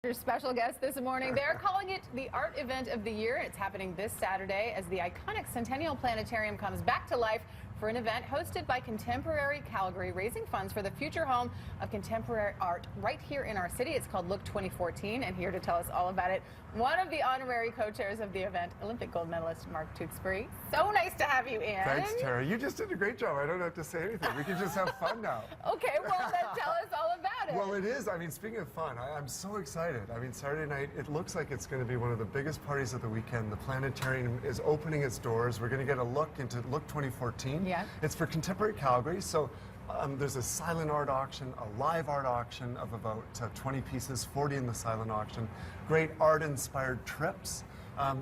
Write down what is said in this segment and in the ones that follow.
Your special guest this morning. They're calling it the art event of the year. It's happening this Saturday as the iconic Centennial Planetarium comes back to life for an event hosted by Contemporary Calgary, raising funds for the future home of contemporary art right here in our city. It's called Look 2014, and here to tell us all about it, one of the honorary co-chairs of the event, Olympic gold medalist Mark Tewksbury. So nice to have you in. Thanks, Tara. You just did a great job. I don't have to say anything. We can just have fun now. Okay, well then tell us all about it. Well, it is. I mean, speaking of fun, I'm so excited. I mean, Saturday night, it looks like it's going to be one of the biggest parties of the weekend. The planetarium is opening its doors. We're going to get a look into Look 2014. Yeah. It's for Contemporary Calgary, so there's a silent art auction, a live art auction of about 20 pieces, 40 in the silent auction. Great art-inspired trips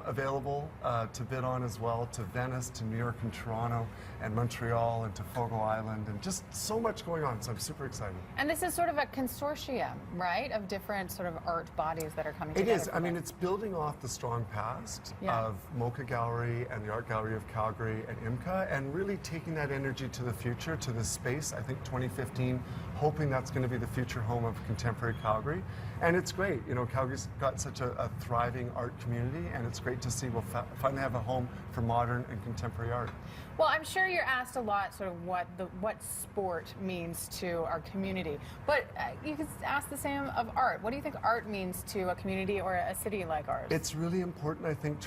available to bid on as well, to Venice, to New York and Toronto, and Montreal, and to Fogo Island, and just so much going on, so I'm super excited. And this is sort of a consortium, right, of different sort of art bodies that are coming together. It is. I mean, it's building off the strong past of Mocha Gallery and the Art Gallery of Calgary and IMCA, and really taking that energy to the future, to this space, I think 2015, hoping that's going to be the future home of Contemporary Calgary. And it's great. You know, Calgary's got such a thriving art community, and it's great to see we'll finally have a home for modern and contemporary art. Well, I'm sure you're asked a lot sort of what sport means to our community, but you could ask the same of art. What do you think art means to a community or a city like ours? It's really important, I think,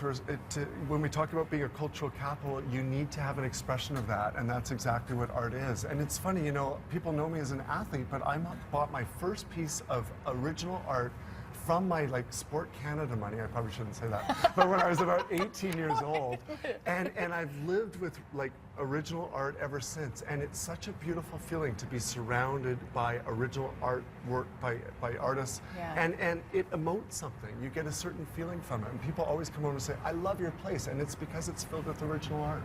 when we talk about being a cultural capital, you need to have an expression of that, and that's exactly what art is. And it's funny, you know, people know me as an athlete, but I bought my first piece of original art from my Sport Canada money. I probably shouldn't say that, but when I was about 18 years old, and I've lived with original art ever since, and it's such a beautiful feeling to be surrounded by original artwork by artists, and it emotes something. You get a certain feeling from it, and people always come over and say, "I love your place," and it's because it's filled with original art.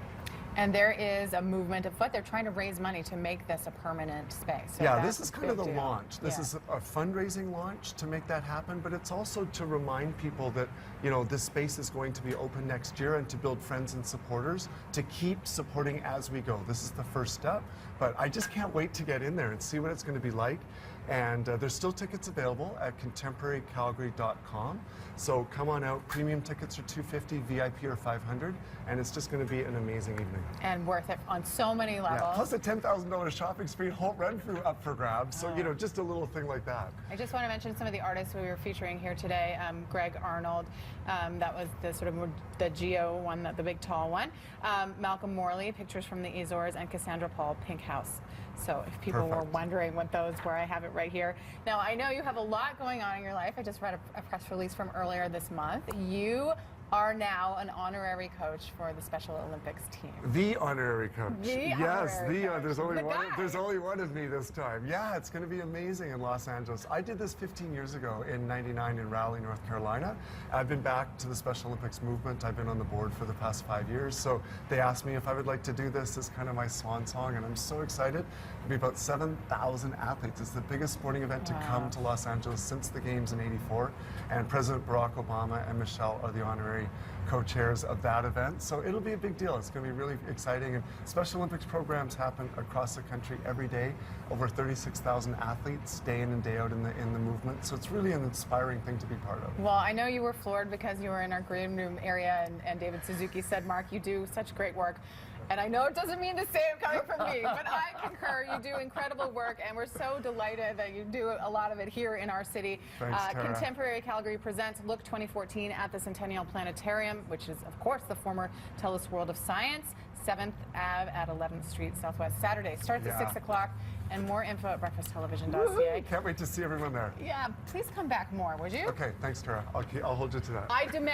And there is a movement afoot. They're trying to raise money to make this a permanent space. So yeah, this is kind of the launch. This is a fundraising launch to make that happen, but it's also to remind people that, you know, this space is going to be open next year, and to build friends and supporters to keep supporting as we go. This is the first step, but I just can't wait to get in there and see what it's going to be like. And there's still tickets available at contemporarycalgary.com. So come on out. Premium tickets are $250, VIP are $500, and it's just going to be an amazing evening. And worth it on so many levels. Yeah, plus a $10,000 shopping spree, Holt Renfrew up for grabs. So, you know, just a little thing like that. I just want to mention some of the artists we were featuring here today. Greg Arnold, that was the sort of the Geo one, the big tall one. Malcolm Morley, Pictures from the Azores, and Cassandra Paul, Pink House. So if people were wondering what those were, I have it right here. Now, I know you have a lot going on in your life. I just read a press release from earlier this month. You are now an honorary coach for the Special Olympics team. The honorary coach. Yes, there's only one of me this time. Yeah, it's going to be amazing in Los Angeles. I did this 15 years ago in '99 in Raleigh, North Carolina. I've been back to the Special Olympics movement. I've been on the board for the past 5 years. So they asked me if I would like to do this as kind of my swan song, and I'm so excited. It'll be about 7,000 athletes. It's the biggest sporting event to come to Los Angeles since the Games in '84. And President Barack Obama and Michelle are the honorary co-chairs of that event, so it'll be a big deal. It's going to be really exciting, and Special Olympics programs happen across the country every day. Over 36,000 athletes day in and day out in the movement, so it's really an inspiring thing to be part of. Well, I know you were floored because you were in our green room area, and David Suzuki said, "Mark, you do such great work." And I know it doesn't mean the same coming from me, but I concur. You do incredible work, and we're so delighted that you do a lot of it here in our city. Thanks, Tara. Contemporary Calgary presents Look 2014 at the Centennial Planetarium, which is, of course, the former TELUS World of Science, 7th Ave at 11th Street Southwest. Saturday starts at 6 o'clock, and more info at breakfasttelevision.ca. Can't wait to see everyone there. Yeah, please come back more, would you? Okay, thanks, Tara. I'll hold you to that. I demand.